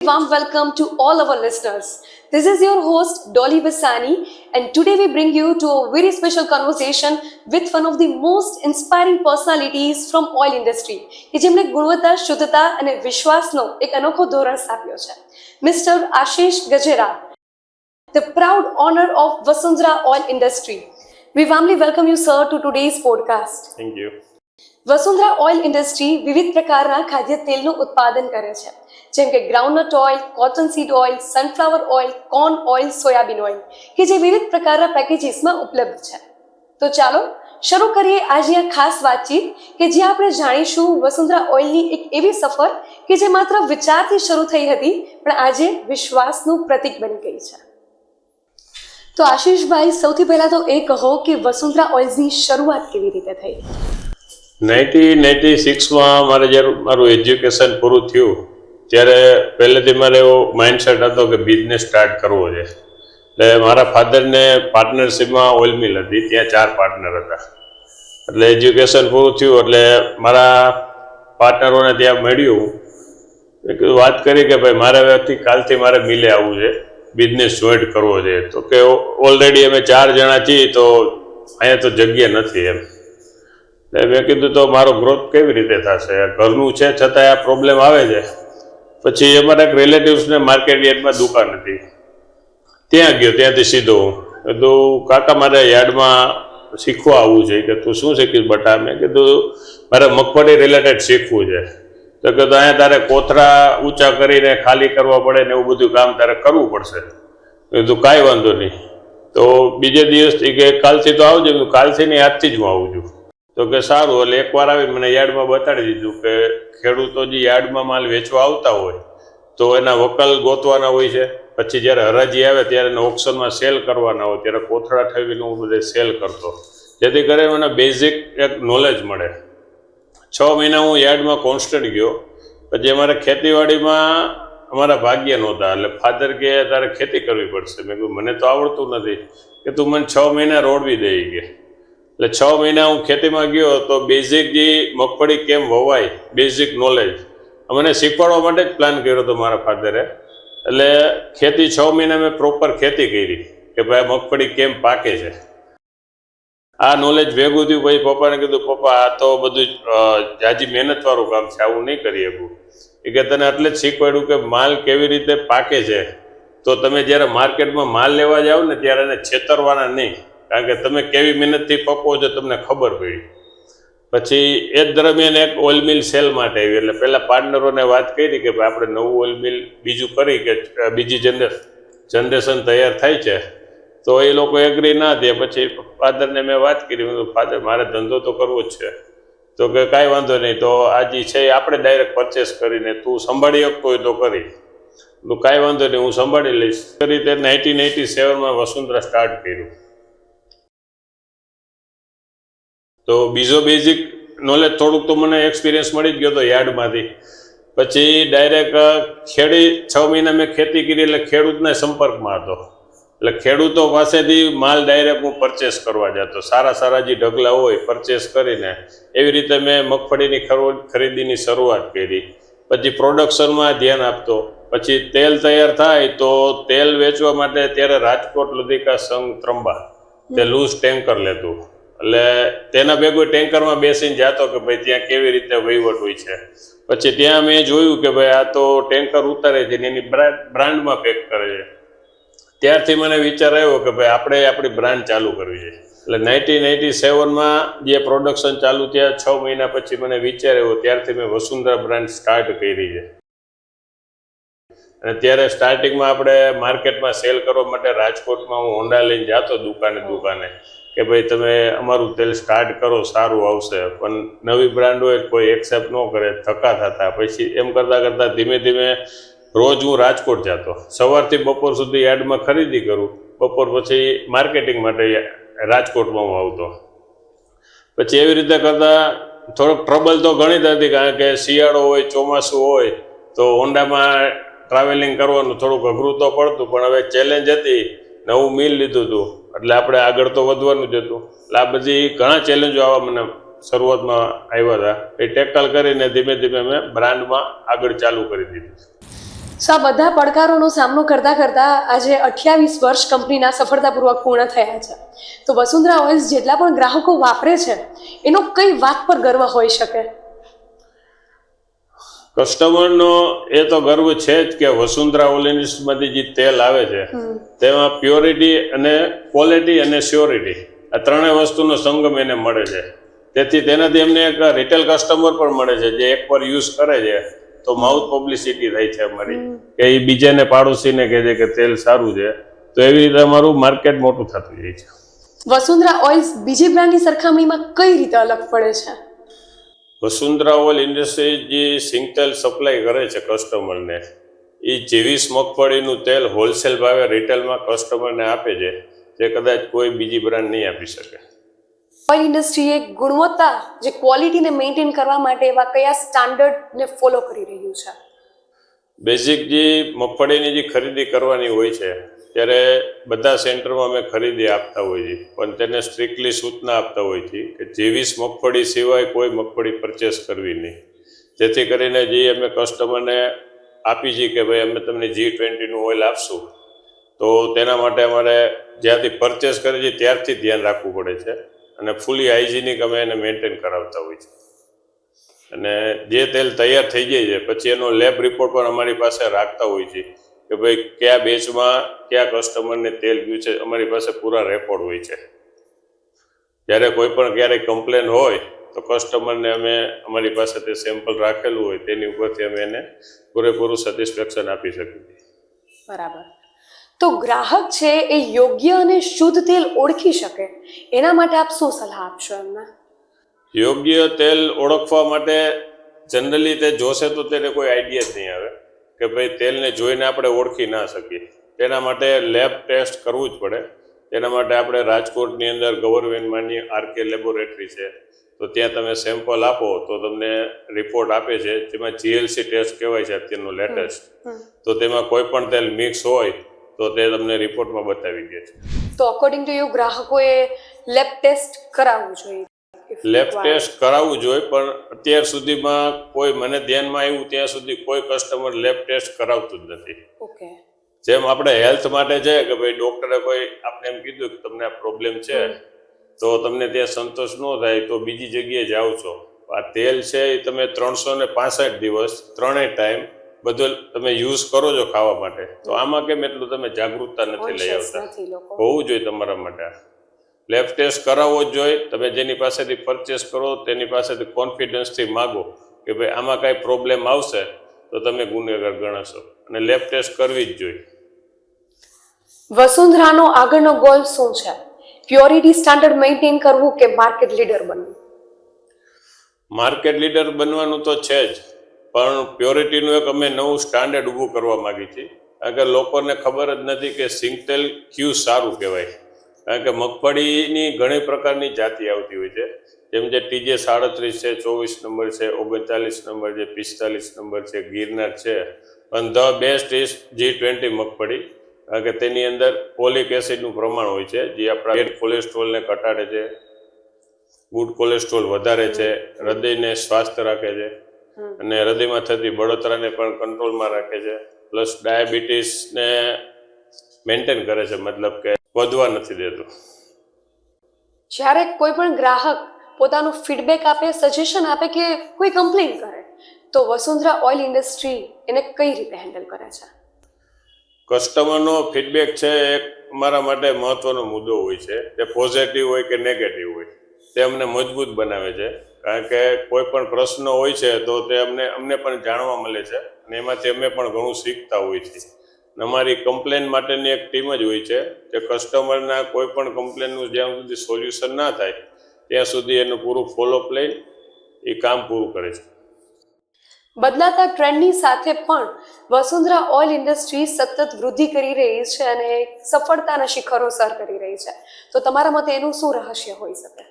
Warm welcome to all our listeners. This is your host Dolly Basani, and today we bring you to a very special conversation with one of the most inspiring personalities from oil industry કે જેમણે ગુણવત્તા, શુદ્ધતા અને વિશ્વાસનો એક અનોખો ધોરણ સ્થાપ્યો છે. Mr. Ashish Gajera, the proud owner of Vasundhara Oil Industry. We warmly welcome you, sir, to today's podcast. Thank you. Vasundhara oil industry વિવિધ પ્રકારના ખાદ્ય તેલનું ઉત્પાદન કરે છે, જેમ કે groundnut oil, cotton seed oil, sunflower oil, corn oil, soybean oil કે જે વિવિધ પ્રકારના પેકેજીસમાં ઉપલબ્ધ છે. તો ચાલો શરૂ કરીએ આજે આ ખાસ વાતચીત કે જ્યાં આપણે જાણીશું વસુંધરા ઓઇલની એક એવી સફર કે જે માત્ર વિચારથી શરૂ થઈ હતી પણ આજે વિશ્વાસનું પ્રતીક બની ગઈ છે. તો આશીષભાઈ, સૌથી પહેલા તો એ કહો કે વસુંધરા ઓઇલ્સની શરૂઆત કેવી રીતે થઈ? 1996માં મારે જ્યારે મારું એજ્યુકેશન પૂરું થયું ત્યારે પહેલેથી મારે એવો માઇન્ડસેટ હતો કે બિઝનેસ સ્ટાર્ટ કરવો છે. એટલે મારા ફાધરને પાર્ટનરશિપમાં ઓઇલ મિલ હતી, ત્યાં 4 પાર્ટનર હતા. એટલે એજ્યુકેશન પૂરું થયું એટલે મારા પાર્ટનરોને ત્યાં મળ્યું, વાત કરી કે ભાઈ મારે હવેથી કાલથી મારે મિલે આવવું છે, બિઝનેસ જોઈન્ટ કરવો છે. તો કે ઓલરેડી અમે 4 જણા છીએ તો અહીંયા તો જગ્યા નથી એમ. મેં કીધું તો મારો ગ્રોથ કેવી રીતે થશે, ઘરનું છે છતાંય આ પ્રોબ્લેમ આવે છે. પછી અમારા એક રિલેટિવ્સને માર્કેટ યાર્ડમાં દુકાન હતી, ત્યાં ગયો. ત્યાંથી સીધો હું કીધું કાકા મારે યાર્ડમાં શીખવા આવવું છે. કે તું શું શીખીશ બટા? મેં કીધું મારે મગફળી રિલેટેડ શીખવું છે. તો કીધું અહીંયા તારે કોથરા ઊંચા કરીને ખાલી કરવા પડે ને એવું બધું કામ તારે કરવું પડશે. કીધું કાંઈ વાંધો નહીં. તો બીજે દિવસથી કે કાલથી તો આવજો. કાલથી નહીં આજથી જ હું આવું છું. તો કે સારું. એટલે એકવાર આવીને મને યાર્ડમાં બતાડી દીધું કે ખેડૂતો જે યાર્ડમાં માલ વેચવા આવતા હોય તો એના વકલ ગોતવાના હોય છે. પછી જ્યારે હરાજી આવે ત્યારે એને ઓક્શનમાં સેલ કરવાના હોય ત્યારે કોથળા ઠેવીને હું બધે સેલ કરતો, જેથી કરીને મને બેઝિક એક નોલેજ મળે. 6 મહિના હું યાર્ડમાં કોન્સ્ટન્ટ ગયો. પછી અમારે ખેતીવાડીમાં અમારા ભાગ્ય નહોતા. એટલે ફાધર કે તારે ખેતી કરવી પડશે. મેં કહ્યું મને તો આવડતું નથી. કે તું મને 6 મહિના રોડવી દઈ કે. એટલે 6 મહિના હું ખેતીમાં ગયો તો બેઝિક જે મગફળી કેમ વવાય, બેઝિક નોલેજ મને શીખવાડવા માટે જ પ્લાન કર્યો હતો મારા ફાધરે. એટલે ખેતી 6 મહિના મેં પ્રોપર ખેતી કરી કે ભાઈ મગફળી કેમ પાકે છે. આ નોલેજ ભેગું થયું. પછી પપ્પાને કીધું પપ્પા આ તો બધું જાજી મહેનતવાળું કામ છે, આવું નહીં કરી શકું. એ કે તને એટલે જ શીખવાડ્યું કે માલ કેવી રીતે પાકે છે. તો તમે જ્યારે માર્કેટમાં માલ લેવા જાઓ ને ત્યારે એને છેતરવાના નહીં, કારણ કે તમે કેવી મહેનતથી પકવો છો તમને ખબર પડી. પછી એ દરમિયાન એક ઓઇલ મિલ સેલ માટે આવી. એટલે પહેલાં પાર્ટનરોને વાત કરી કે ભાઈ આપણે નવું ઓઇલ મિલ બીજું કરી કે બીજી જનરેશન તૈયાર થાય છે. તો એ લોકો એગ્રી ના થયા. પછી ફાધરને મેં વાત કરી, ફાધર મારે ધંધો તો કરવો જ છે. તો કે કાંઈ વાંધો નહીં, તો આજે છે એ આપણે ડાયરેક્ટ પરચેસ કરીને તું સંભાળી શકતો હોય તો કરી. તો કાંઈ વાંધો નહીં, હું સંભાળી લઈશ. એ રીતે 1987માં વસુંધરા સ્ટાર્ટ કર્યું. તો બીજો બેઝિક નોલેજ થોડુંક તો મને એક્સપિરિયન્સ મળી જ ગયો હતો યાર્ડમાંથી. પછી ડાયરેક્ટ 6 મહિના મેં ખેતી કરી એટલે ખેડૂતના સંપર્કમાં હતો. એટલે ખેડૂતો પાસેથી માલ ડાયરેક્ટ હું પરચેસ કરવા જતો. સારા જે ઢગલા હોય પરચેસ કરીને એવી રીતે મેં મગફળીની ખરીદીની શરૂઆત કરી. પછી પ્રોડક્શનમાં ધ્યાન આપતો. પછી તેલ તૈયાર થાય તો તેલ વેચવા માટે ત્યારે રાજકોટ લુધિકા સંઘ ત્રંબા તે લૂઝ ટેન્કર લેતું. એટલે તેના ભેગું ટેન્કરમાં બેસીને જતો કે ભાઈ ત્યાં કેવી રીતે વહીવટ હોય છે. પછી ત્યાં મેં જોયું કે ભાઈ આ તો ટેન્કર ઉતારે છે ને એની બ્રાન્ડમાં પેક કરે છે. ત્યારથી મને વિચાર આવ્યો કે ભાઈ આપણે આપણી બ્રાન્ડ ચાલુ કરવી છે. એટલે 1987માં જે પ્રોડક્શન ચાલુ થયા 6 મહિના પછી મને વિચાર આવ્યો, ત્યારથી મેં વસુંધરા બ્રાન્ડ સ્ટાર્ટ કરી છે. અને ત્યારે સ્ટાર્ટિંગમાં આપણે માર્કેટમાં સેલ કરવા માટે રાજકોટમાં હું હોન્ડા લઈને જતો દુકાને કે ભાઈ તમે અમારું તેલ સ્ટાર્ટ કરો, સારું આવશે. પણ નવી બ્રાન્ડ હોય કોઈ એક્સેપ્ટ ન કરે, ધક્કા થતા. પછી એમ કરતાં ધીમે ધીમે રોજ હું રાજકોટ જતો. સવારથી બપોર સુધી યાર્ડમાં ખરીદી કરું, બપોર પછી માર્કેટિંગ માટે રાજકોટમાં હું આવતો. પછી એવી રીતે કરતાં થોડોક ટ્રબલ તો ઘણી થતી, કારણ કે શિયાળો હોય, ચોમાસું હોય તો હોન્ડામાં ટ્રાવેલિંગ કરવાનું થોડુંક અઘરું તો પડતું. પણ હવે ચેલેન્જ હતી, નવું મિલ લીધું હતું એટલે આપણે આગળ તો વધવાનું જ હતું. એટલે આ બધી ઘણા ચેલેન્જો આવા મને શરૂઆતમાં આવ્યા હતા. એ ટેકલ કરીને ધીમે ધીમે મેં બ્રાન્ડમાં આગળ ચાલુ કરી દીધું. સો આ બધા પડકારોનો સામનો કરતા કરતા આજે 28 વર્ષ કંપનીના સફળતાપૂર્વક પૂર્ણ થયા છે. તો વસુંધરા ઓઇલ્સ જેટલા પણ ગ્રાહકો વાપરે છે એનો કઈ વાત પર ગર્વ હોઈ શકે? કસ્ટમરનો એ તો ગર્વ છે જ કે વસુંધરા ઓઇલ ઇન્ડસ્ટ્રીમાંથી જે તેલ આવે છે તેમાં પ્યોરિટી અને ક્વોલિટી અને સ્યોરિટી આ ત્રણેય વસ્તુનો સંગમ એને મળે છે. તેથી તેનાથી એમને એક રિટેલ કસ્ટમર પણ મળે છે જે એકવાર યુઝ કરે છે તો માઉથ પબ્લિસિટી થાય છે અમારી, કે એ બીજાને પાડોશીને કહે છે કે તેલ સારું છે. તો એવી રીતે અમારું માર્કેટ મોટું થતું જાય છે. વસુંધરા ઓઇલ્સ બીજી બ્રાન્ડની સરખામણીમાં કઈ રીતે અલગ પડે છે? વસુંધરા ઓઇલ ઇન્ડસ્ટ્રી જે સિંગ તેલ સપ્લાય કરે છે કસ્ટમરને, એ જેવીસ મગફળીનું તેલ હોલસેલ ભાવે રિટેલમાં કસ્ટમરને આપે છે, જે કદાચ કોઈ બીજી બ્રાન્ડ નહીં આપી શકે. ઓઇલ ઇન્ડસ્ટ્રીએ ગુણવત્તા જે ક્વોલિટીને મેન્ટેન કરવા માટે એવા કયા સ્ટાન્ડર્ડને ફોલો કરી રહ્યું છે? બેઝિક જે મગફળીની જે ખરીદી કરવાની હોય છે ત્યારે બધા સેન્ટરમાં અમે ખરીદી આપતા હોઈએ છીએ, પણ તેને સ્ટ્રિક્ટલી સૂચના આપતા હોઈએ છીએ કે જેવીસ મગફળી સિવાય કોઈ મગફળી પરચેસ કરવી નહીં. જેથી કરીને જે અમે કસ્ટમરને આપી છીએ કે ભાઈ અમે તમને G20નું ઓઇલ આપશું, તો તેના માટે અમારે જ્યાંથી પરચેસ કરીએ છીએ ત્યારથી ધ્યાન રાખવું પડે છે અને ફૂલી હાઇજિનિક અમે એને મેન્ટેન કરાવતા હોઈએ છીએ. અને જે તેલ તૈયાર થઈ જાય છે પછી એનો લેબ રિપોર્ટ પણ અમારી પાસે રાખતા હોય છે કે ભાઈ કયા બેચમાં કયા કસ્ટમરને તેલ ગયું છે. અમારી પાસે પૂરા રેકોર્ડ હોય છે. જ્યારે કોઈ પણ ક્યારેય કમ્પ્લેન હોય તો કસ્ટમરને અમે અમારી પાસે તે સેમ્પલ રાખેલું હોય તેની ઉપરથી અમે એને પૂરેપૂરું સેટિસ્ફેક્શન આપી શકીએ. બરાબર. તો ગ્રાહક છે એ યોગ્ય અને શુદ્ધ તેલ ઓળખી શકે એના માટે આપ શું સલાહ આપશો એમને? યોગ્ય તેલ ઓળખવા માટે જનરલી તે જોશે તો તેને કોઈ આઈડિયા જ નહીં આવે કે ભાઈ તેલને જોઈને આપણે ઓળખી ના શકીએ. તેના માટે લેબ ટેસ્ટ કરવું જ પડે. તેના માટે આપણે રાજકોટની અંદર ગવર્મેન્ટમાંની આરકે લેબોરેટરી છે, તો ત્યાં તમે સેમ્પલ આપો તો તમને રિપોર્ટ આપે છે, જેમાં GLC ટેસ્ટ કહેવાય છે અત્યારનું લેટેસ્ટ. તો તેમાં કોઈ પણ તેલ મિક્સ હોય તો તે તમને રિપોર્ટમાં બતાવી દે છે. તો અકોર્ડિંગ ટુ યુ ગ્રાહકોએ લેબ ટેસ્ટ કરાવવું જોઈએ? લેબ ટેસ્ટ કરાવવું જોઈએ, પણ અત્યાર સુધીમાં કોઈ મને ધ્યાનમાં આવ્યું ત્યાં સુધી કોઈ કસ્ટમર લેબ ટેસ્ટ કરાવતું જ નથી. ઓકે. જેમ આપણે હેલ્થ માટે છે કે ભાઈ ડોક્ટરે કોઈ આપણે એમ કીધું કે તમને આ પ્રોબ્લેમ છે તો તમને ત્યાં સંતોષ ન થાય તો બીજી જગ્યાએ જાઓ છો. આ તેલ છે એ તમે 365 દિવસ ત્રણેય ટાઈમ બધું તમે યુઝ કરો છો ખાવા માટે, તો આમાં કેમ એટલું તમે જાગૃતતા નથી લઈ આવતા? હોવું જોઈએ તમારા માટે. લેબ ટેસ્ટ કરાવવો જ જોઈએ. તમે જેની પાસેથી પરચેસ કરો તેની પાસેથી કોન્ફિડન્સથી માગો કે ભાઈ આમાં કાંઈ પ્રોબ્લેમ આવશે તો તમે ગુનેગાર ગણાશો, અને લેબ ટેસ્ટ કરવી જ જોઈએ. વસુંધરાનો આગળનો ગોલ શું છે? પ્યોરિટી સ્ટાન્ડર્ડ મેન્ટેન કરવું કે માર્કેટ લીડર બનવું? માર્કેટ લીડર બનવાનું તો છે જ, પણ પ્યોરિટીનું એક અમે નવું સ્ટાન્ડર્ડ ઊભું કરવા માગીએ છીએ. કારણ કે લોકોને ખબર જ નથી કે સિંગ તેલ ક્યુ સારું કહેવાય. કારણ કે મગફળીની ઘણી પ્રકારની જાતિ આવતી હોય છે, જેમ જે TJ 37 છે, 24 નંબર છે, 39 નંબર છે, 45 નંબર છે, ગિરનાર છે, પણ ધ બેસ્ટ ઇઝ G20 મગફળી. કારણ કે તેની અંદર ફોલિક એસિડનું પ્રમાણ હોય છે જે આપણા બેડ કોલેસ્ટ્રોલને ઘટાડે છે, ગુડ કોલેસ્ટ્રોલ વધારે છે, હૃદયને સ્વાસ્થ રાખે છે અને હૃદયમાં થતી બળતરાને પણ કંટ્રોલમાં રાખે છે, પ્લસ ડાયાબિટીસને મેન્ટેન કરે છે, મતલબ કે વધવા નથી દેતું. જ્યારે કોઈ પણ ગ્રાહક પોતાનું ફીડબેક આપે, સજેશન આપે કે કોઈ કમ્પ્લેન કરે તો વસુંધરા ઓઇલ ઇન્ડસ્ટ્રી એને કઈ રીતે હેન્ડલ કરે છે? કસ્ટમરનો ફીડબેક છે એક અમારા માટે મહત્વનો મુદ્દો હોય છે. તે પોઝિટિવ હોય કે નેગેટિવ હોય, તે અમને મજબૂત બનાવે છે. કારણ કે કોઈ પણ પ્રશ્ન હોય છે તો તે અમને પણ જાણવા મળે છે અને એમાંથી અમે પણ ઘણું શીખતા હોઈએ છીએ. અમારી કમ્પ્લેન માટેની એક ટીમ જ હોય છે જે કસ્ટમરના કોઈ પણ કમ્પ્લેનનું જ્યાં સુધી સોલ્યુશન ના થાય ત્યાં સુધી એનું પૂરું ફોલોઅપ લઈ એ કામ પૂરું કરે છે. બદલાતા ટ્રેન્ડની સાથે પણ વસુંધરા ઓઇલ ઇન્ડસ્ટ્રી સતત વૃદ્ધિ કરી રહી છે અને સફળતાના શિખરો સર કરી રહી છે. તો તમારા મતે એનું શું રહસ્ય હોઈ શકે?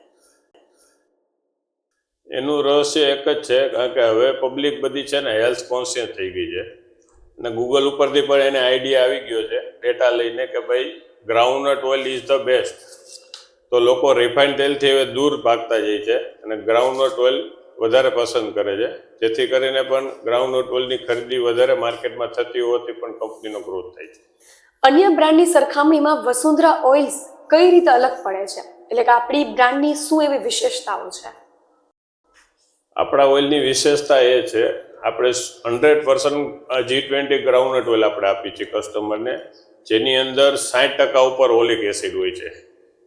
એનું રહસ્ય એક જ છે, કારણ કે હવે પબ્લિક બધી છે ને હેલ્થ કોન્શિયસ થઈ ગઈ છે અને ગૂગલ ઉપરથી પણ એને આઈડિયા આવી ગયો છે ડેટા લઈને કે ભાઈ groundnut oil is the best. તો લોકો રિફાઇન્ડ તેલથી હવે દૂર ભાગતા જાય છે અને ગ્રાઉન્ડનટ ઓઇલ વધારે પસંદ કરે છે, જેથી કરીને પણ ગ્રાઉન્ડનટ ઓઇલની ખરીદી વધારે માર્કેટમાં થતી હોવાથી પણ કંપનીનો ગ્રોથ થાય છે. અન્ય બ્રાન્ડની સરખામણીમાં વસુંધરા ઓઇલ્સ કઈ રીતે અલગ પડે છે, એટલે કે આપણી બ્રાન્ડની શું એવી વિશેષતાઓ છે? આપણા ઓઇલની વિશેષતા એ છે, આપણે 100% G20 ગ્રાઉન્ડનટ ઓઇલ આપણે આપી છે કસ્ટમરને, જેની અંદર 60% ઉપર ઓલિક એસિડ હોય છે,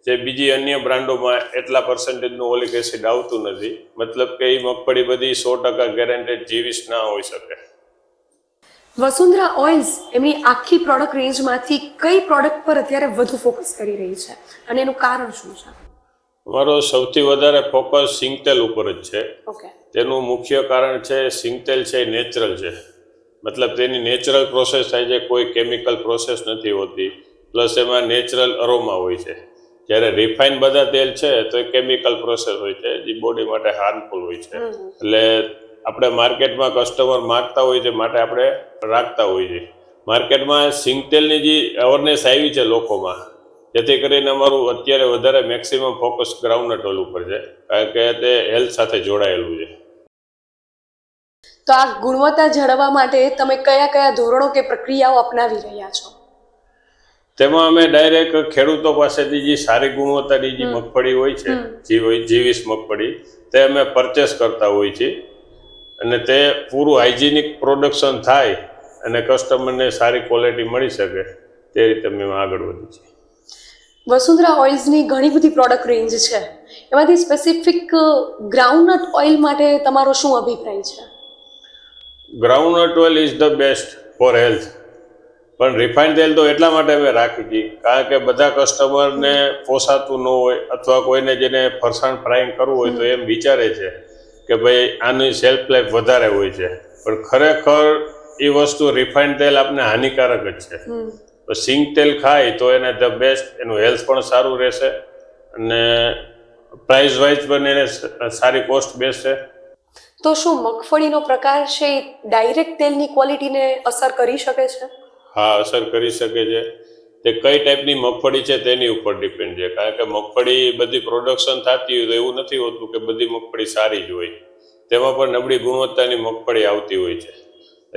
જે બીજી અન્ય બ્રાન્ડોમાં એટલા પર્સન્ટેજનું ઓલિક એસિડ આવતું નથી. મતલબ કે એ મગફળી બધી 100% ગેરંટેડ G20 ના હોઈ શકે. વસુંધરા ઓઇલ્સ એમની આખી પ્રોડક્ટ રેન્જમાંથી કઈ પ્રોડક્ટ પર અત્યારે વધુ ફોકસ કરી રહી છે અને એનું કારણ શું છે? અમારો સૌથી વધારે ફોકસ સિંગતેલ ઉપર જ છે. ઓકે. તેનું મુખ્ય કારણ છે, સિંગતેલ છે એ નેચરલ છે, મતલબ તેની નેચરલ પ્રોસેસ થાય છે, કોઈ કેમિકલ પ્રોસેસ નથી હોતી, પ્લસ એમાં નેચરલ અરોમા હોય છે. જ્યારે રિફાઇન બધા તેલ છે તો એ કેમિકલ પ્રોસેસ હોય છે, જે બોડી માટે હાર્મફુલ હોય છે. એટલે આપણે માર્કેટમાં કસ્ટમર માગતા હોય છે, માટે આપણે રાખતા હોઈએ છીએ. માર્કેટમાં સિંગતેલની જે અવેરનેસ આવી છે લોકોમાં, જેથી કરીને અમારું અત્યારે વધારે મેક્સિમમ ફોકસ ગ્રાઉન્ડનટ ઓઇલ ઉપર છે, કારણ કે તે હેલ્થ સાથે જોડાયેલું છે. તો આ ગુણવત્તા જાળવવા માટે તમે કયા કયા ધોરણો કે પ્રક્રિયાઓ અપનાવી રહ્યા છો? તેમાં અમે ડાયરેક્ટ ખેડૂતો પાસેથી જે સારી ગુણવત્તાની જે મગફળી હોય છે, G20 મગફળી, તે અમે પરચેસ કરતા હોઈએ છીએ, અને તે પૂરું હાઇજેનિક પ્રોડક્શન થાય અને કસ્ટમરને સારી ક્વોલિટી મળી શકે, તે રીતે અમે આગળ વધી છીએ. વસુંધરા ઓઇલ્સની ઘણી બધી પ્રોડક્ટ રેન્જ છે, એમાંથી સ્પેસિફિક ગ્રાઉન્ડનટ ઓઇલ માટે તમારો શું અભિપ્રાય છે? Groundnut oil is the best for health, પણ રિફાઇન્ડ તેલ તો એટલા માટે અમે રાખી હતી, કારણ કે બધા કસ્ટમરને પોસાતું ન હોય, અથવા કોઈને જેને ફરસાણ ફ્રાઈંગ કરવું હોય તો એમ વિચારે છે કે ભાઈ આની સેલ્ફ લાઈફ વધારે હોય છે, પણ ખરેખર એ વસ્તુ રિફાઇન્ડ તેલ આપને હાનિકારક જ છે. તો સિંગ તેલ ખાય તો એને ધ બેસ્ટ, એનું હેલ્થ પણ સારું રહેશે અને પ્રાઇસ વાઇઝ પણ એને સારી કોસ્ટ બેસશે. તો શું મગફળીનો પ્રકાર છે ડાયરેક્ટ તેલની ક્વોલિટીને અસર કરી શકે છે? હા, અસર કરી શકે છે. તે કઈ ટાઈપની મગફળી છે તેની ઉપર ડિપેન્ડ છે, કારણ કે મગફળી બધી પ્રોડક્શન થતી હોય તો એવું નથી હોતું કે બધી મગફળી સારી જ હોય, તેમાં પણ નબળી ગુણવત્તાની મગફળી આવતી હોય છે.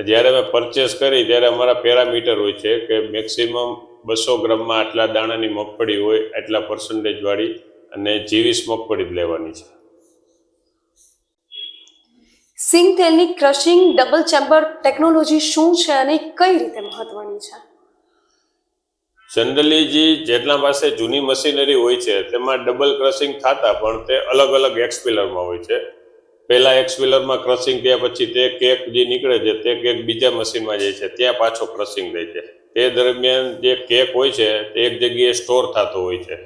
જ્યારે અમે પરચેસ કરી ત્યારે અમારા પેરામીટર હોય છે કે મેક્સિમમ 200 ગ્રામમાં આટલા દાણાની મગફળી હોય, આટલા પર્સન્ટેજ વાળી, અને G20 મગફળી જ લેવાની છે. સિંગ તેલની ક્રશિંગ ડબલ ચેમ્બર ટેકનોલોજી શું છે અને કઈ રીતે મહત્વની છે? જનરલી જેટલા પાસે જૂની મશીનરી હોય છે તેમાં ડબલ ક્રશિંગ થતા, પણ તે અલગ અલગ એક્સપિલરમાં હોય છે. પહેલા એક્સપિલરમાં ક્રશિંગ થયા પછી તે કેક જે નીકળે છે તે કેક બીજા મશીનમાં જાય છે, ત્યાં પાછો ક્રશિંગ થાય છે. તે દરમિયાન જે કેક હોય છે તે એક જગ્યાએ સ્ટોર થતો હોય છે.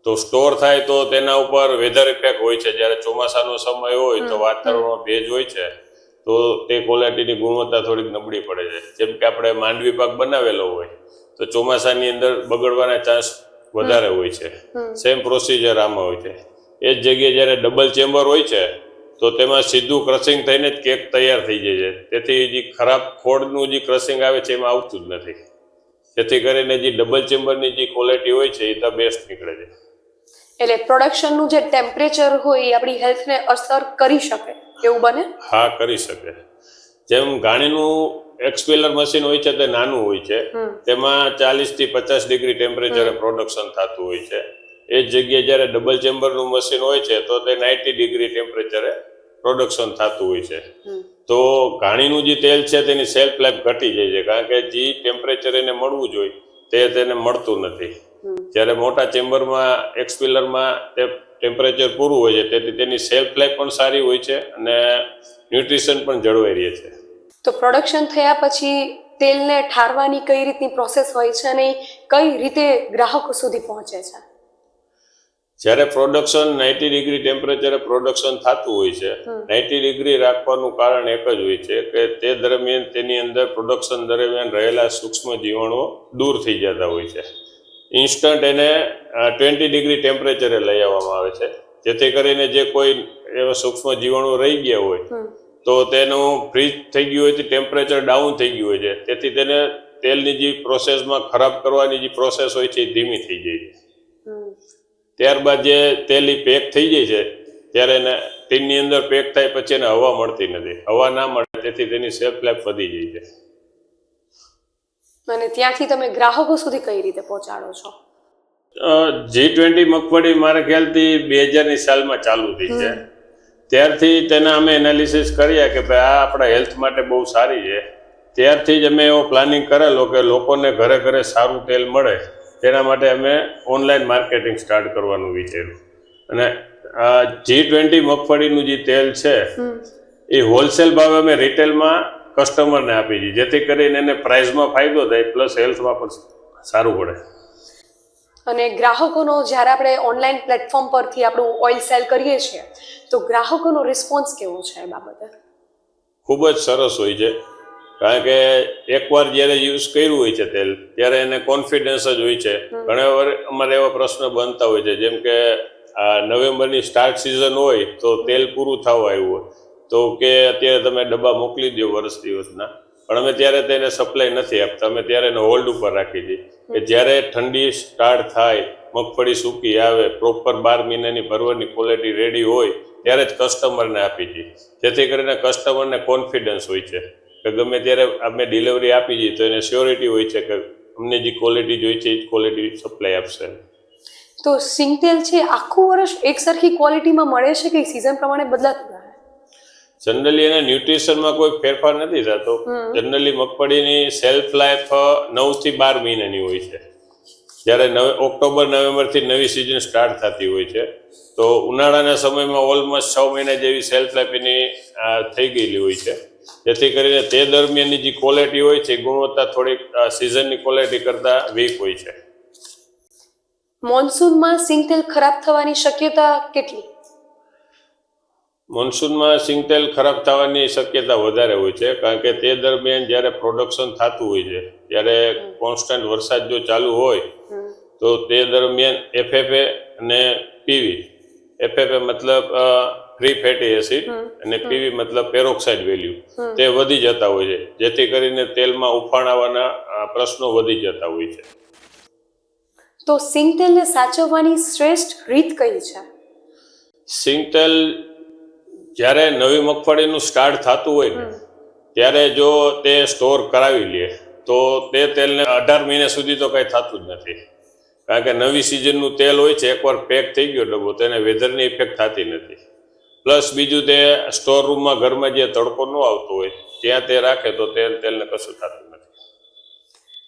તો સ્ટોર થાય તો તેના ઉપર વેધર ઇફેક્ટ હોય છે. જ્યારે ચોમાસાનો સમય હોય તો વાતાવરણમાં ભેજ હોય છે, તો તે ક્વોલિટીની ગુણવત્તા થોડીક નબળી પડે છે. જેમ કે આપણે માંડવી પાક બનાવેલો હોય તો ચોમાસાની અંદર બગડવાના ચાન્સ વધારે હોય છે. સેમ પ્રોસિજર આમાં હોય છે. એ જ જગ્યાએ જ્યારે ડબલ ચેમ્બર હોય છે તો તેમાં સીધું ક્રશિંગ થઈને જ કેક તૈયાર થઈ જાય છે. તેથી જે ખરાબ ખોડનું જે ક્રશિંગ આવે છે એમાં આવતું જ નથી. જેથી કરીને જે ડબલ ચેમ્બરની જે ક્વોલિટી હોય છે એ ધ બેસ્ટ નીકળે છે. એટલે પ્રોડક્શનનું જે ટેમ્પરેચર હોય એ આપણી હેલ્થને અસર કરી શકે, એવું બને? હા, કરી શકે. જેમ ઘાણીનું એક્સપેલર મશીન હોય છે તે નાનું હોય છે, તેમાં 40 થી 50 ડિગ્રી ટેમ્પરેચરે પ્રોડક્શન થતું હોય છે. એ જ જગ્યાએ જ્યારે ડબલ ચેમ્બરનું મશીન હોય છે તો તે 90 ડિગ્રી ટેમ્પરેચરે પ્રોડક્શન થતું હોય છે. તો ઘાણીનું જે તેલ છે તેની સેલ્ફ લાઈફ ઘટી જાય છે, કારણ કે જે ટેમ્પરેચર એને મળવું જોઈએ તે તેને મળતું નથી. જ્યારે મોટા ચેમ્બરમાં એક્સપિલરમાં તે ટેમ્પરેચર પૂરું હોય છે, તેથી તેની સેલ્ફ લાઈફ પણ સારી હોય છે અને ન્યુટ્રિશન પણ જળવાઈ રહે છે. તો પ્રોડક્શન થયા પછી તેલને ઠારવાની કઈ રીતની પ્રોસેસ હોય છે અને કઈ રીતે ગ્રાહકો સુધી પહોંચે છે? જ્યારે પ્રોડક્શન 90 ડિગ્રી ટેમ્પરેચરે પ્રોડક્શન થતું હોય છે, 90 ડિગ્રી રાખવાનું કારણ એક જ હોય છે કે તે દરમિયાન તેની અંદર પ્રોડક્શન દરમિયાન રહેલા સૂક્ષ્મ જીવાણુઓ દૂર થઈ જતા હોય છે. ઇન્સ્ટન્ટ એને 20 ડિગ્રી ટેમ્પરેચરે લઈ આવવામાં આવે છે, જેથી કરીને જે કોઈ એવા સૂક્ષ્મ જીવાણુ રહી ગયા હોય તો તેનું ફ્રીઝ થઈ ગયું હોય તો ટેમ્પરેચર ડાઉન થઈ ગયું હોય છે, તેથી તેને તેલની જે પ્રોસેસમાં ખરાબ કરવાની જે પ્રોસેસ હોય છે એ ધીમી થઈ જાય છે. ત્યારબાદ જે તેલ પેક થઈ જાય છે ત્યારે એને ટીનની અંદર પેક થાય પછી એને હવા મળતી નથી. હવા ના મળે તેથી તેની શેલ્ફ લાઈફ વધી જાય છે. અને ત્યાંથી તમે ગ્રાહકો સુધી કઈ રીતે પહોંચાડો છો? G20 મગફળી મારા ખ્યાલથી 2000ની સાલમાં ચાલુ થઈ છે. ત્યારથી તેના અમે એનાલિસિસ કર્યા કે ભાઈ આ આપણા હેલ્થ માટે બહુ સારી છે. ત્યારથી જ અમે એવો પ્લાનિંગ કરેલો કે લોકોને ઘરે ઘરે સારું તેલ મળે તેના માટે અમે ઓનલાઈન માર્કેટિંગ સ્ટાર્ટ કરવાનું વિચાર્યું. અને આ G20 મગફળીનું જે તેલ છે એ હોલસેલ ભાવે અમે રિટેલમાં કસ્ટમરને આપી દીધી, જેથી કરીને એને પ્રાઇસમાં ફાયદો થાય પ્લસ હેલ્થમાં પણ સારું પડે. અને ગ્રાહકોનો જ્યારે આપણે ઓનલાઈન પ્લેટફોર્મ પરથી આપણું ઓઇલ સેલ કરીએ છીએ તો ગ્રાહકોનો રિસ્પોન્સ કેવો છે એ બાબતે? ખૂબ જ સરસ હોય છે, કારણ કે એકવાર જ્યારે યુઝ કર્યું હોય છે તેલ ત્યારે એને કોન્ફિડન્સ જ હોય છે. ઘણા વાર અમારે એવા પ્રશ્ન બનતા હોય છે, જેમ કે આ નવેમ્બરની સ્ટાર્ટ સિઝન હોય તો તેલ પૂરું થવા આવ્યું હોય તો કે અત્યારે તમે ડબ્બા મોકલી દો વર્ષ દિવસના, પણ અમે ત્યારે તેને સપ્લાય નથી આપતા. અમે ત્યારે એને હોલ્ડ ઉપર રાખી દઈએ કે જ્યારે ઠંડી સ્ટાર્ટ થાય, મગફળી સૂકી આવે, પ્રોપર 12 મહિનાની ભરવાની ક્વોલિટી રેડી હોય ત્યારે જ કસ્ટમરને આપી દઈએ, જેથી કરીને કસ્ટમરને કોન્ફિડન્સ હોય છે કે ગમે ત્યારે અમે ડિલિવરી આપી દઈએ તો એને શ્યોરિટી હોય છે કે અમને જે ક્વોલિટી જોઈએ છે એ જ ક્વોલિટી સપ્લાય આપશે. તો સિંગતેલ છે આખું વર્ષ એક સરખી ક્વોલિટીમાં મળે છે કે સિઝન પ્રમાણે બદલાતું રહે? જનરલી એના ન્યુટ્રિશનમાં કોઈ ફેરફાર નથી થતો. જનરલી મગફળીની સેલ્ફ લાઈફ 9 થી 12 મહિનાની હોય છે. જ્યારે ઓક્ટોબર નવેમ્બરથી નવી સિઝન સ્ટાર્ટ થતી હોય છે તો ઉનાળાના સમયમાં ઓલમોસ્ટ 6 મહિના જેવી સેલ્ફ લાઈફ એની થઈ ગયેલી હોય છે, જેથી કરીને તે દરમિયાનની જે ક્વોલિટી હોય છે ગુણવત્તા થોડીક સિઝનની ક્વોલિટી કરતાં વીક હોય છે. મોન્સૂનમાં સિંગતેલ ખરાબ થવાની શક્યતા કેટલી? મોન્સૂનમાં સિંગતેલ ખરાબ થવાની શક્યતા વધારે હોય છે, કારણ કે તે દરમિયાન જ્યારે પ્રોડક્શન થતું હોય છે ત્યારે કોન્સ્ટન્ટ વરસાદ જો ચાલુ હોય તો તે દરમિયાન FFA અને PV, FFA મતલબ ફ્રી ફેટી એસિડ અને PV મતલબ પેરોક્સાઇડ વેલ્યુ તે વધી જતા હોય છે, જેથી કરીને તેલમાં ઉફાણ આવવાના પ્રશ્નો વધી જતા હોય છે. તો સિંગતેલને સાચવવાની શ્રેષ્ઠ રીત કઈ છે? સિંગતેલ જ્યારે નવી મગફળીનું સ્ટાર્ટ થતું હોય ને ત્યારે જો તે સ્ટોર કરાવી લે તો તે તેલને 18 મહિના સુધી તો કંઈ થતું જ નથી, કારણ કે નવી સિઝનનું તેલ હોય છે. એકવાર પેક થઈ ગયો ડબ્બો તો એને વેધરની ઇફેક્ટ થતી નથી. પ્લસ બીજું તે સ્ટોર રૂમમાં ઘરમાં જે તડકો ન આવતો હોય ત્યાં તે રાખે તો તેલને કશું થતું નથી.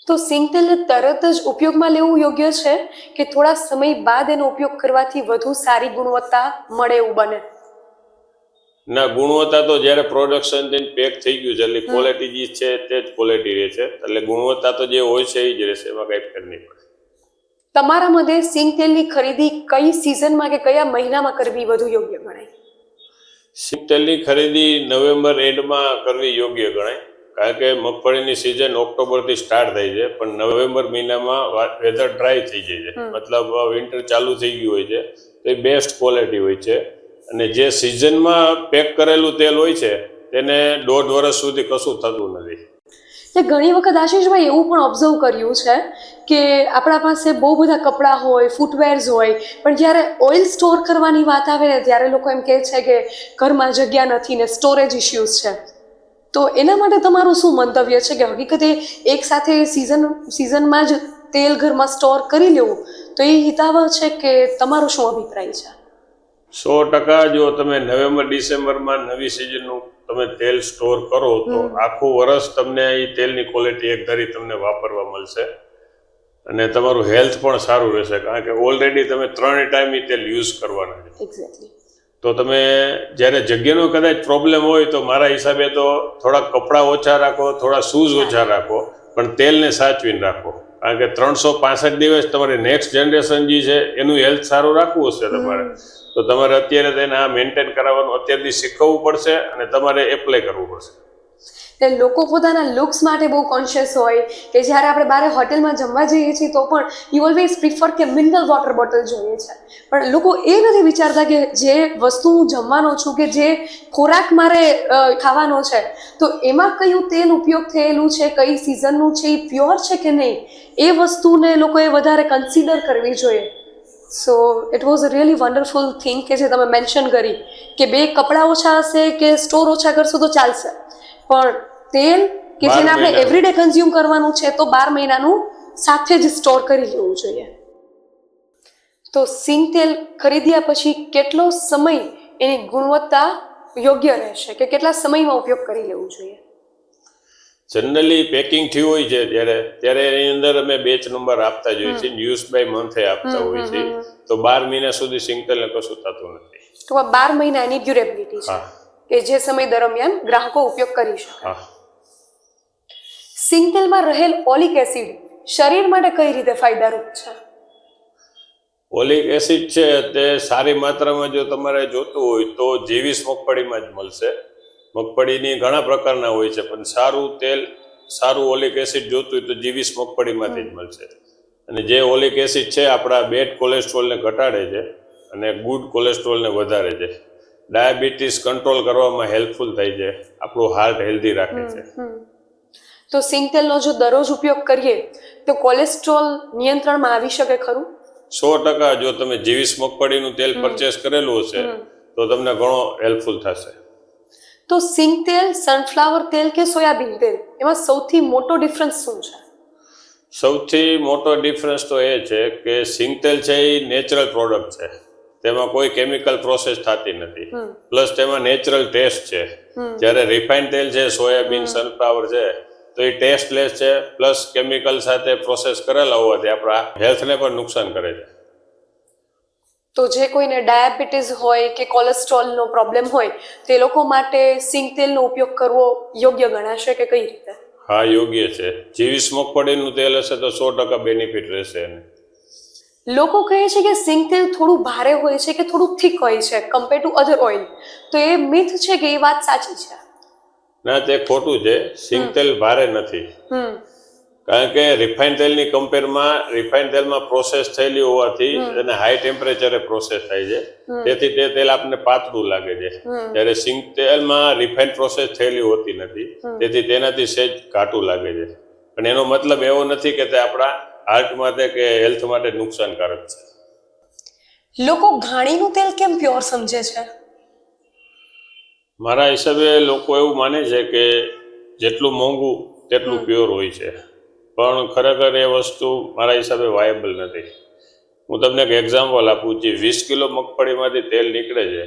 તો સિંગતેલને તરત જ ઉપયોગમાં લેવું યોગ્ય છે કે થોડા સમય બાદ એનો ઉપયોગ કરવાથી વધુ સારી ગુણવત્તા મળે એવું બને? ના, ગુણવત્તા તો જ્યારે પ્રોડક્શન થઈને પેક થઈ ગયું છે એટલે ક્વોલિટી જે છે તે જ ક્વોલિટી રહે છે, એટલે ગુણવત્તા તો જે હોય છે એ જ રહેશે, એમાં કંઈ ફેર નહીં પડે. તમારા મતે સિંગતેલની ખરીદી કઈ સિઝનમાં કે કયા મહિનામાં કરવી વધુ યોગ્ય ગણાય? સિંગતેલની ખરીદી નવેમ્બર એન્ડમાં કરવી યોગ્ય ગણાય, કારણ કે મગફળીની સિઝન ઓક્ટોબરથી સ્ટાર્ટ થાય છે પણ નવેમ્બર મહિનામાં વેધર ડ્રાય થઈ જાય છે, મતલબ વિન્ટર ચાલુ થઈ ગયું હોય છે તો એ બેસ્ટ ક્વોલિટી હોય છે. અને જે સિઝનમાં પેક કરેલું તેલ હોય છે તેને 1.5 વર્ષ સુધી કશું થતું નથી. ઘણી વખત આશીષભાઈ એવું પણ ઓબ્ઝર્વ કર્યું છે કે આપણા પાસે બહુ બધા કપડાં હોય, ફૂટવેર્સ હોય, પણ જ્યારે ઓઇલ સ્ટોર કરવાની વાત આવે ને ત્યારે લોકો એમ કહે છે કે ઘરમાં જગ્યા નથી ને સ્ટોરેજ ઇશ્યુઝ છે. તો એના માટે તમારું શું મંતવ્ય છે કે હકીકતે એક સાથે સિઝનમાં જ તેલ ઘરમાં સ્ટોર કરી લેવું તો એ હિતાવહ છે કે તમારો શું અભિપ્રાય છે? 100% જો તમે નવેમ્બર ડિસેમ્બરમાં નવી સિઝનનું તમે તેલ સ્ટોર કરો તો આખું વર્ષ તમને એ તેલની ક્વોલિટી એક ધારી તમને વાપરવા મળશે અને તમારું હેલ્થ પણ સારું રહેશે, કારણ કે ઓલરેડી તમે 3 ટાઈમ એ તેલ યુઝ કરવાના છે. એક્ઝેક્ટલી. તો તમે જ્યારે જગ્યાનો કદાચ પ્રોબ્લેમ હોય તો મારા હિસાબે તો થોડા કપડાં ઓછા રાખો, થોડા શૂઝ ઓછા રાખો, પણ તેલને સાચવીને રાખો, કારણ કે 365 દિવસ તમારી નેક્સ્ટ જનરેશન જે છે એનું હેલ્થ સારું રાખવું હશે તમારે તો તમારે અત્યારે તેને આ મેન્ટેન કરાવવાનું અત્યારથી શીખવવું પડશે અને તમારે એપ્લાય કરવું પડશે. એટલે લોકો પોતાના લુક્સ માટે બહુ કોન્શિયસ હોય કે જ્યારે આપણે બહાર હોટેલમાં જમવા જઈએ છીએ તો પણ યુ ઓલવેઝ પ્રિફર કે મિનરલ વોટર બોટલ જોઈએ છે, પણ લોકો એ નથી વિચારતા કે જે વસ્તુ હું જમવાનો છું કે જે ખોરાક મારે ખાવાનો છે તો એમાં કયું તેલ ઉપયોગ થયેલું છે, કઈ સિઝનનું છે, એ પ્યોર છે કે નહીં, એ વસ્તુને લોકોએ વધારે કન્સિડર કરવી જોઈએ. So it was a really wonderful thing કે જે તમે મેન્શન કરી કે બે કપડાં ઓછા હશે કે સ્ટોર ઓછા કરશો તો ચાલશે, પણ તેલ કે 12 જેને આપણે મહિના. એવરીડે કન્ઝ્યુમ કરવાનું છે તો 12 મહિનાનું સાથે જ સ્ટોર કરી લેવું જોઈએ. તો સિંગ તેલ ખરીદ્યા પછી કેટલો સમય એની ગુણવત્તા યોગ્ય રહેશે કે કેટલા સમયમાં ઉપયોગ કરી લેવું જોઈએ? જનરલી પેકિંગ થયું હોય છે ત્યારે એની અંદર અમે બેચ નંબર આપતા જ હોય છે, યુઝ બાય મંથે આપતા હોય છે. તો 12 મહિના સુધી સિંગતેલને કશું થતું નથી. તો આ 12 મહિનાની ડ્યુરેબિલિટી છે હા. કે જે સમય દરમિયાન ગ્રાહકો ઉપયોગ કરી શકે. હા, સિંગ તેલમાં રહેલ ઓલિક એસિડ શરીર માટે કઈ રીતે ફાયદારૂપ છે? ઓલિક એસિડ છે તે સારી માત્રામાં જો તમારે જોતું હોય તો જીવીસ મગફળીમાં જ મળશે. મગફળીની ઘણા પ્રકારના હોય છે, પણ સારું તેલ, સારું ઓલિક એસિડ જોતું હોય તો જીવીસ મગફળીમાંથી જ મળશે. અને જે ઓલિક એસિડ છે આપણા બેડ કોલેસ્ટ્રોલને ઘટાડે છે અને ગુડ કોલેસ્ટ્રોલને વધારે છે. ડાયાબિટીસ કંટ્રોલ કરવામાં હેલ્પફુલ થાય છે, આપણું હાર્ટ હેલ્ધી રાખે છે. તો સિંગ તેલનો જો દરરોજ ઉપયોગ કરીએ તો કોલેસ્ટ્રોલ નિયંત્રણમાં આવી શકે ખરું? 100% જો તમે જીવીસ મગફળીનું તેલ પરચેસ કરેલું હશે તો તમને ઘણો હેલ્પફુલ થશે. તો સિંગ તેલ, સનફ્લાવર તેલ કે સોયાબીન તેલ એમાં સૌથી મોટો ડિફરન્સ શું છે? સૌથી મોટો ડિફરન્સ તો એ છે કે સિંગ તેલ છે એ નેચરલ પ્રોડક્ટ છે, તેમાં કોઈ કેમિકલ પ્રોસેસ થતી નથી, પ્લસ તેમાં નેચરલ ટેસ્ટ છે. જ્યારે રિફાઇન્ડ તેલ છે, સોયાબીન, સનફ્લાવર છે, તો એ ટેસ્ટલેસ છે, પ્લસ કેમિકલ સાથે પ્રોસેસ કરેલા હોવાથી આપણા હેલ્થને પણ નુકસાન કરે છે. તો જે કોઈને ડાયાબિટીસ હોય કે કોલેસ્ટ્રોલનો પ્રોબ્લેમ હોય તે લોકો માટે સિંગ તેલનો ઉપયોગ કરવો યોગ્ય ગણાશે કે કઈ રીતે? હા, યોગ્ય છે. જીવીસ મગફળીનું તેલ હશે તો 100% બેનિફિટ રહેશે એને. લોકો કહે છે કે સિંગ તેલ થોડું ભારે હોય છે કે થોડું થીક હોય છે કમ્પેર ટુ અધર ઓઇલ, તો એ મિથ છે કે એ વાત સાચી છે? ના, તે ખોટું છે. સિંગ તેલ ભારે નથી, કારણ કે રિફાઇન્ડ તેલની કમ્પેરમાં રિફાઇન્ડ તેલમાં પ્રોસેસ થયેલી હોવાથી અને હાઈ ટેમ્પરેચરે પ્રોસેસ થાય છે, તેથી તે તેલ આપણને પાતળું લાગે છે. જ્યારે સિંગ તેલમાં રિફાઇન્ડ પ્રોસેસ થયેલી હોતી નથી, તેથી તેનાથી સહેજ ઘાટું લાગે છે. પણ એનો મતલબ એવો નથી કે તે આપણા હાર્ટ માટે કે હેલ્થ માટે નુકસાનકારક છે. લોકો ઘાણીનું તેલ કેમ પ્યોર સમજે છે? મારા હિસાબે લોકો એવું માને છે કે જેટલું મોંઘું તેટલું પ્યોર હોય છે, પણ ખરેખર એ વસ્તુ મારા હિસાબે વાયેબલ નથી. હું તમને એક એક્ઝામ્પલ આપું. જે 20 કિલો મગફળીમાંથી તેલ નીકળે છે,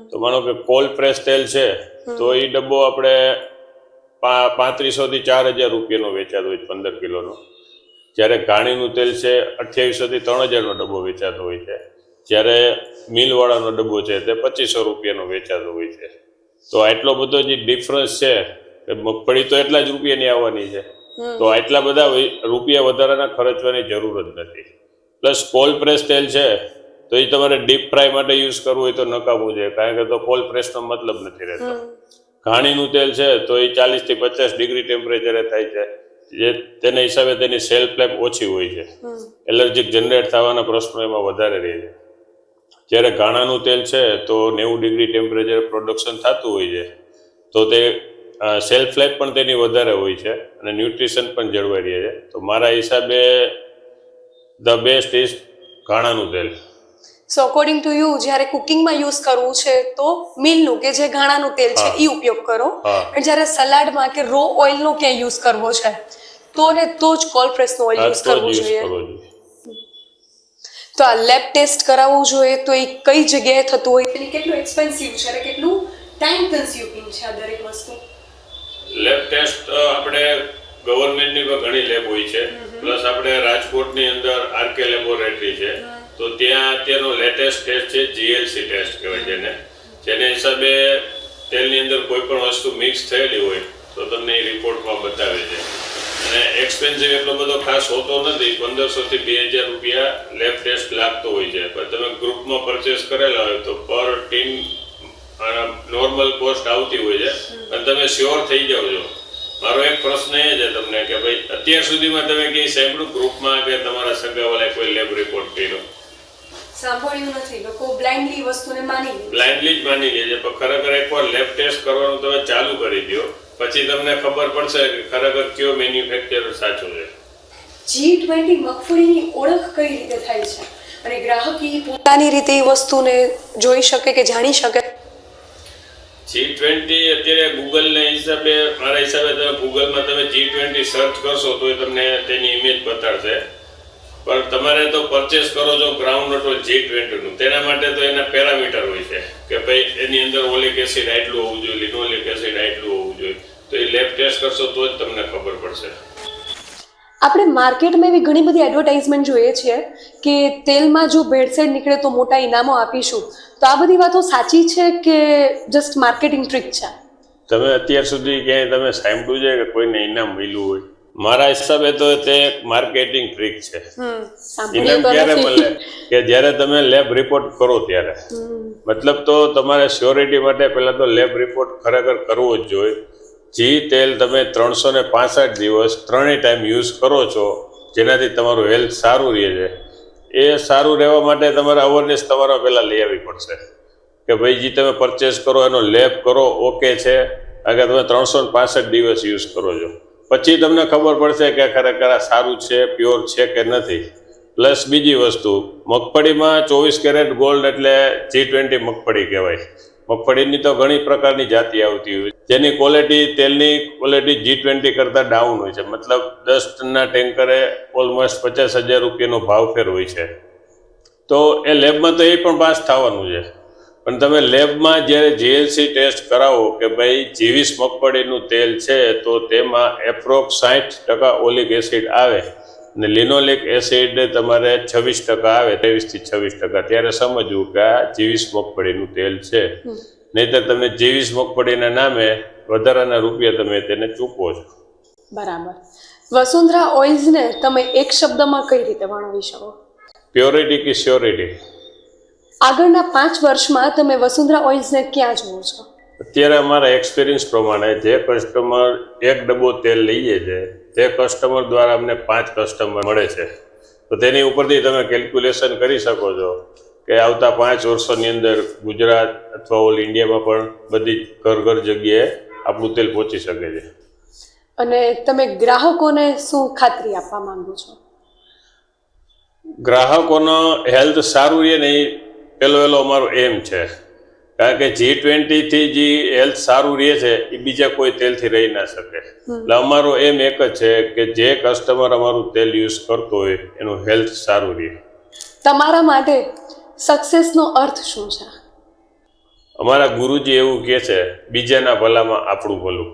તો માનો કે કોલ્ડ પ્રેસ તેલ છે તો એ ડબ્બો આપણે 3500 થી 4000 રૂપિયાનો વેચાતો હોય 15 કિલોનો. જ્યારે ઘાણીનું તેલ છે 2800 થી 3000નો ડબ્બો વેચાતો હોય છે. જ્યારે મિલવાળાનો ડબ્બો છે તે 2500 રૂપિયાનો વેચાતો હોય છે. તો આટલો બધો જે ડિફરન્સ છે, કે મગફળી તો એટલા જ રૂપિયાની આવવાની છે, તો આટલા બધા રૂપિયા વધારાના ખર્ચવાની જરૂર જ નથી. પ્લસ કોલ્ડ પ્રેસ તેલ છે તો એ તમારે ડીપ ફ્રાય માટે યુઝ કરવું હોય તો નકામું છે, કારણ કે તો કોલ્ડ પ્રેસનો મતલબ નથી રહેતો. ઘાણીનું તેલ છે તો એ 40 થી 50 ડિગ્રી ટેમ્પરેચરે થાય છે, જે તેના હિસાબે તેની સેલ્ફ લાઈફ ઓછી હોય છે. એલર્જીક જનરેટ થવાના પ્રશ્નો એમાં વધારે રહે છે. જ્યારે ઘાણાનું તેલ છે તો 90 ડિગ્રી ટેમ્પરેચર પ્રોડક્શન થતું હોય છે, તો તે સેલ્ફ લાઈફ પણ તેની વધારે હોય છે અને ન્યુટ્રિશન પણ જળવાઈ રહે છે. તો મારા હિસાબે ધ બેસ્ટ ઇઝ ઘાણાનું તેલ. સો અકોર્ડિંગ ટુ યુ જ્યારે કુકિંગમાં યુઝ કરવું છે તો મિલનું કે જે ઘાણાનું તેલ છે એ ઉપયોગ કરો, અને જ્યારે સલાડમાં કે રો ઓઇલનો ક્યાંય યુઝ કરવો છે તો ને તો જ કોલ્ડ પ્રેસનો ઓઇલ યુઝ કરવો જોઈએ. તો આ લેબ ટેસ્ટ કરાવવું જોઈએ તો એ કઈ જગ્યાએ થતું હોય, એની કેટલું એક્સપેન્સિવ છે અને કેટલું ટાઈમ કન્ઝ્યુમિંગ છે આ દરેક વસ્તુ? લેબ ટેસ્ટ આપણે ગવર્મેન્ટની પણ ઘણી લેબ હોય છે, પ્લસ આપણે રાજકોટની અંદર આરકે લેબોરેટરી છે, તો ત્યાં અત્યારનો લેટેસ્ટ ટેસ્ટ છે જીએલસી ટેસ્ટ કહેવાય છે જેને હિસાબે તેલની અંદર કોઈ પણ વસ્તુ મિક્સ થયેલી હોય તો તમને એ રિપોર્ટમાં બતાવે છે. અને એક્સપેન્સિવ એટલો બધો ખાસ હોતો નથી, 1500 થી 2000 રૂપિયા લેબ ટેસ્ટ લાગતો હોય છે. પણ તમે ગ્રુપમાં પરચેસ કરેલા હોય તો પર ટીમ નોર્મલ કોસ્ટ આવતી હોય છે, અને તમે શ્યોર થઈ જાઓ છો. મારો એક પ્રશ્ન એ છે તમને કે ભાઈ અત્યાર સુધીમાં તમે કઈ સાંભળ્યું ગ્રુપમાં કે તમારા સગાવાળાએ કોઈ લેબ રિપોર્ટ કર્યો? સાંભળ્યું નથી. લોકો બ્લાઇન્ડલી વસ્તુને માની લે, બ્લાઇન્ડલી જ માની લે છે. પણ ખરેખર એકવાર લેબ ટેસ્ટ કરવાનું તમે ચાલુ કરી દો, પછી તમને ખબર પડશે કે ખરેખર કયો મેન્યુફેક્ચરર સાચો છે. G20 મગફળીની ઓળખ કઈ રીતે થાય છે? અને ગ્રાહક પોતાની રીતે એ વસ્તુને જોઈ શકે કે જાણી શકે? G20 અત્યારે ગૂગલના હિસાબે, મારા હિસાબે તમે ગૂગલમાં તમે G20 સર્ચ કરશો તો તમને તેની ઇમેજ બતાડશે. પણ તમારે તો પરચેસ કરો છો ગ્રાઉન્ડનટ ઓઇલ G20 નું, તેના માટે તો એના પેરામીટર હોય છે કે ભાઈ એની અંદર ઓલિક એસિડ આટલું હોવું જોઈએ, લિનોલિક એસિડ આટલું હોવું જોઈએ. તો એ લેબ ટેસ્ટ કરશો તો જ તમને ખબર પડશે. આપણે માર્કેટમાં એવી ઘણી બધી એડવર્ટાઇઝમેન્ટ જોઈએ છીએ કે તેલમાં જો ભેળસેળ નીકળે તો મોટા ઇનામો આપીશું. તો આ બધી વાતો સાચી છે કે જસ્ટ માર્કેટિંગ ટ્રીક છે? તમે અત્યાર સુધી ક્યાંય તમે સાંભળ્યું છે કે કોઈને ઇનામ મળ્યું હોય? મારા હિસાબે તો તે એક માર્કેટિંગ ટ્રીક છે. ઇનામ ક્યારે મળે કે જ્યારે તમે લેબ રિપોર્ટ કરો ત્યારે. મતલબ તો તમારે શ્યોરિટી માટે પહેલા તો લેબ રિપોર્ટ ખરેખર કરવો જ જોઈએ. જે તેલ તમે 365 દિવસ 3 ટાઈમ યુઝ કરો છો, જેનાથી તમારું હેલ્થ સારું રહે છે, એ સારું રહેવા માટે તમારે અવેરનેસ તમારે પહેલાં લઈ આવવી પડશે કે ભાઈ જે તમે પરચેસ કરો એનો લેબ કરો ઓકે છે, કારણ કે તમે 365 દિવસ યુઝ કરો છો. પછી તમને ખબર પડશે કે ખરેખર આ સારું છે, પ્યોર છે કે નથી. પ્લસ બીજી વસ્તુ, મગફળીમાં 24 કેરેટ ગોલ્ડ એટલે G20 મગફળી કહેવાય. મગફળીની તો ઘણી પ્રકારની જાતિ આવતી હોય, જેની ક્વોલિટી, તેલની ક્વોલિટી G20 કરતાં ડાઉન હોય છે. મતલબ 10 ટનના ટેન્કરે ઓલમોસ્ટ 50,000 રૂપિયાનો ભાવ ફેર હોય છે. તો એ લેબમાં તો એ પણ પાસ થવાનું છે. પણ તમે લેબમાં જ્યારે GLC ટેસ્ટ કરાવો કે ભાઈ 20 મગફળીનું તેલ છે તો તેમાં એપ્રોક્સ 60% ઓલિક એસિડ આવે અને લિનોલિક એસિડ તમારે 26% આવે, 23 થી 26%, ત્યારે સમજવું કે આ 20 મગફળીનું તેલ છે. નહીંતર તમને 20 મગફળીના નામે વધારાના રૂપિયા તમે તેને ચૂકવો છો. બરાબર. વસુંધરા ઓઇલ્સને તમે એક શબ્દમાં કઈ રીતે વર્ણવી શકો? પ્યોરિટી કે શ્યોરિટી. આગળના 5 વર્ષમાં તમે વસુંધરા ઓઇલ્સને ક્યાં જુઓ છો? અત્યારે અમારા એક્સપિરિયન્સ પ્રમાણે જે કસ્ટમર 1 ડબ્બો તેલ લઈએ છે તે કસ્ટમર દ્વારા અમને 5 કસ્ટમર મળે છે. તો તેની ઉપરથી તમે કેલ્ક્યુલેશન કરી શકો છો કે આવતા 5 વર્ષોની અંદર ગુજરાત અથવા ઓલ ઇન્ડિયામાં પણ બધી ઘર જગ્યાએ આપણું તેલ પહોંચી શકે છે. અને તમે ગ્રાહકોને શું ખાતરી આપવા માંગો છો? ગ્રાહકોનો હેલ્થ સારું રહે ને એ પહેલો અમારો એમ છે. કારણ કે G20 થી જે હેલ્થ સારું રહે છે એ બીજા કોઈ તેલથી રહી ના શકે. એટલે અમારો એમ એક જ છે કે જે કસ્ટમર અમારું તેલ યુઝ કરતો હોય એનું હેલ્થ સારું રહે. તમારા માટે સક્સેસનો અર્થ શું છે? અમારા ગુરુજી એવું કહે છે, બીજાના ભલામાં આપણું ભલું.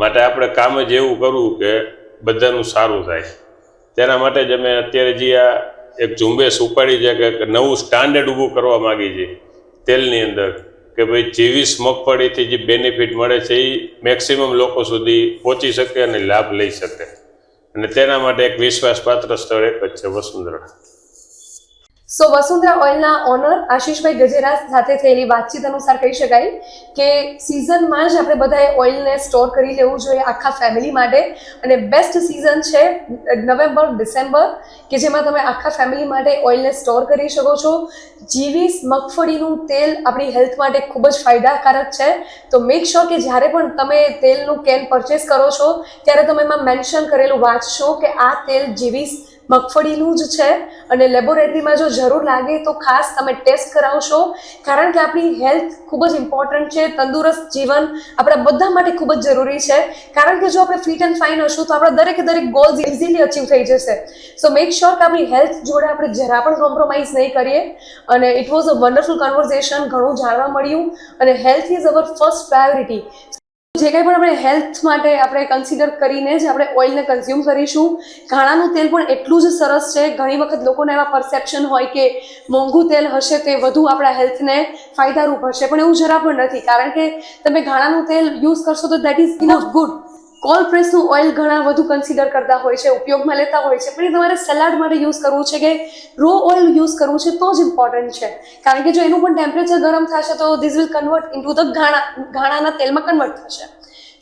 માટે આપણે કામ જ એવું કરવું કે બધાનું સારું થાય. તેના માટે જ અમે અત્યારે જે આ એક ઝુંબેશ ઉપાડી છે કે નવું સ્ટાન્ડર્ડ ઊભું કરવા માગી છે તેલની અંદર, કે ભાઈ 20 મગફળીથી જે બેનિફિટ મળે છે એ મેક્સિમમ લોકો સુધી પહોંચી શકે અને લાભ લઈ શકે. અને તેના માટે એક વિશ્વાસપાત્ર સ્થળ એક જ છે વસુંધરા. સો વસુંધરા ઓઇલના ઓનર આશીષભાઈ ગજેરા સાથે થયેલી વાતચીત અનુસાર કહી શકાય કે સિઝનમાં જ આપણે બધાએ ઓઇલને સ્ટોર કરી લેવું જોઈએ આખા ફેમિલી માટે. અને બેસ્ટ સિઝન છે નવેમ્બર, ડિસેમ્બર, કે જેમાં તમે આખા ફેમિલી માટે ઓઇલને સ્ટોર કરી શકો છો. 20 મગફળીનું તેલ આપણી હેલ્થ માટે ખૂબ જ ફાયદાકારક છે. તો મેક શ્યોર કે જ્યારે પણ તમે તેલનું કેન પરચેસ કરો છો ત્યારે તમે એમાં મેન્શન કરેલું વાંચશો કે આ તેલ 20 મગફળીનું જ છે. અને લેબોરેટરીમાં જો જરૂર લાગે તો ખાસ તમે ટેસ્ટ કરાવશો, કારણ કે આપણી હેલ્થ ખૂબ જ ઇમ્પોર્ટન્ટ છે. તંદુરસ્ત જીવન આપણા બધા માટે ખૂબ જ જરૂરી છે, કારણ કે જો આપણે ફિટ એન્ડ ફાઇન હશું તો આપણા દરેક ગોલ્સ ઇઝીલી અચીવ થઈ જશે. સો મેક શ્યોર કે આપણી હેલ્થ જોડે આપણે જરા પણ કોમ્પ્રોમાઇઝ નહીં કરીએ. અને it was a wonderful conversion. ઘણું જાણવા મળ્યું. અને health is our first priority. જે કંઈ પણ આપણે હેલ્થ માટે આપણે કન્સિડર કરીને જ આપણે ઓઇલને કન્ઝ્યુમ કરીશું. ઘાણાનું તેલ પણ એટલું જ સરસ છે. ઘણી વખત લોકોને એવા પરસેપ્શન હોય કે મોંઘું તેલ હશે તે વધુ આપણા હેલ્થને ફાયદારૂપ હશે, પણ એવું જરા પણ નથી. કારણ કે તમે ઘાણાનું તેલ યુઝ કરશો તો that is enough good. Cold પ્રેસનું ઓઇલ ઘણા વધુ કન્સિડર કરતા હોય છે, ઉપયોગમાં લેતા હોય છે, પણ એ તમારે સલાડ માટે યુઝ કરવું છે કે રો ઓઇલ યુઝ કરવું છે તો જ ઇમ્પોર્ટન્ટ છે. કારણ કે જો એનું પણ ટેમ્પરેચર ગરમ થશે તો this will convert into the ઘાણાના તેલમાં કન્વર્ટ થશે.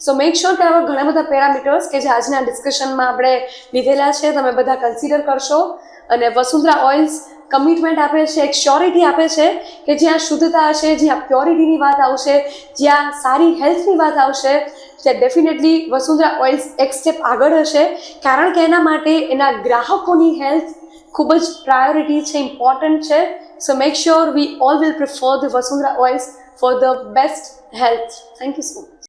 સો મેક શ્યોર કે આવા ઘણા બધા પેરામીટર્સ કે જે આજના ડિસ્કશનમાં આપણે લીધેલા છે તમે બધા કન્સિડર કરશો. અને વસુંધરા ઓઇલ્સ કમિટમેન્ટ આપે છે, એક શ્યોરિટી આપે છે કે જ્યાં શુદ્ધતા હશે, જ્યાં પ્યોરિટીની વાત આવશે, જ્યાં સારી હેલ્થની વાત આવશે, ત્યાં ડેફિનેટલી વસુંધરા ઓઇલ્સ એક સ્ટેપ આગળ હશે. કારણ કે એના માટે એના ગ્રાહકોની હેલ્થ ખૂબ જ પ્રાયોરિટી છે, ઇમ્પોર્ટન્ટ છે. So make sure we all will prefer the Vasundhara oils for the best health. Thank you so much.